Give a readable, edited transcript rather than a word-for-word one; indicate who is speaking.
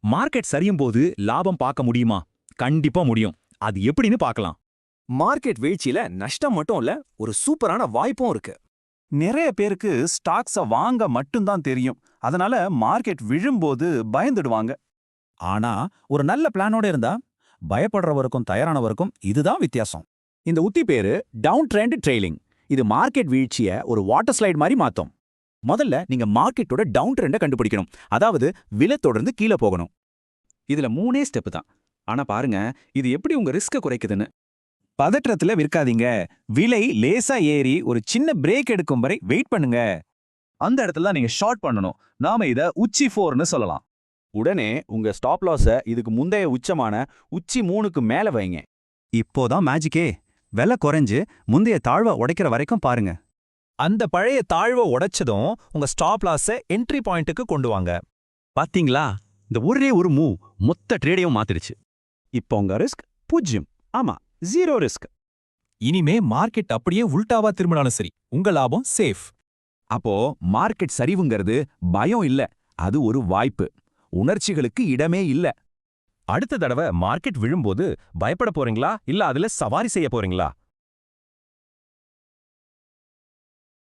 Speaker 1: Market சரியும் போது லாபம் பார்க்க முடியுமா? கண்டிப்பா முடியும். அது எப்படின்னு பார்க்கலாம்.
Speaker 2: மார்க்கெட் வீழ்ச்சியில நஷ்டம் மட்டும் இல்ல, ஒரு சூப்பரான வாய்ப்பும் இருக்கு.
Speaker 3: நிறைய பேருக்கு ஸ்டாக்ஸ வாங்க மட்டும்தான் தெரியும். அதனால மார்க்கெட் விழும்போது பயந்துடுவாங்க.
Speaker 4: ஆனா ஒரு நல்ல பிளானோட இருந்தா பயப்படுறவருக்கும் தயாரானவருக்கும் இதுதான் வித்தியாசம்.
Speaker 5: இந்த உத்தி பேரு டவுன் ட்ரெண்ட் ட்ரெய்லிங். இது மார்க்கெட் வீழ்ச்சிய ஒரு வாட்டர் ஸ்லைட் மாதிரி மாத்தும். முதல்ல நீங்க மார்க்கெட்டோட டவுன் ட்ரெண்ட கண்டுபிடிக்கணும். அதாவது விலை தொடர்ந்து கீழே போகணும்.
Speaker 6: இதுல 3 ஸ்டெப் தான். ஆனா பாருங்க, இது எப்படி உங்க ரிஸ்க குறைக்குதுன்னு.
Speaker 3: பதற்றத்துல விற்காதீங்க. விலை லேசா ஏறி ஒரு சின்ன பிரேக் எடுக்கும் வரை வெயிட் பண்ணுங்க. அந்த இடத்துல தான் நீங்க ஷார்ட் பண்ணணும். நாம இத உச்சி 4ன்னு சொல்லலாம்.
Speaker 5: உடனே உங்க ஸ்டாப் லாஸ இதுக்கு முந்தைய உச்சமான உச்சி 3க்கு மேல வைங்க.
Speaker 4: இப்போதான் மேஜிக்கே. விலை குறைஞ்சு முந்தைய தாழ்வை உடைக்கிற வரைக்கும் பாருங்க.
Speaker 7: அந்த பழைய தாழ்வை உடைச்சதும் உங்க ஸ்டாப் லாஸை என்ட்ரி பாயிண்ட்டுக்கு கொண்டு வாங்க.
Speaker 8: பாத்தீங்களா, இந்த ஒரே ஒரு மூவ் மொத்த ட்ரேடையும் மாத்திருச்சு.
Speaker 5: இப்போ உங்க ரிஸ்க் 0. ஆமா, 0 ரிஸ்க்.
Speaker 7: இனிமே மார்க்கெட் அப்படியே உல்டாவா திரும்பினாலும் சரி, உங்க லாபம் சேஃப்.
Speaker 2: அப்போ மார்க்கெட் சரிவுங்கிறது பயம் இல்ல, அது ஒரு வாய்ப்பு. உணர்ச்சிகளுக்கு இடமே இல்ல.
Speaker 7: அடுத்த தடவை மார்க்கெட் விழும்போது பயப்பட போறீங்களா இல்ல அதுல சவாரி செய்ய போறீங்களா?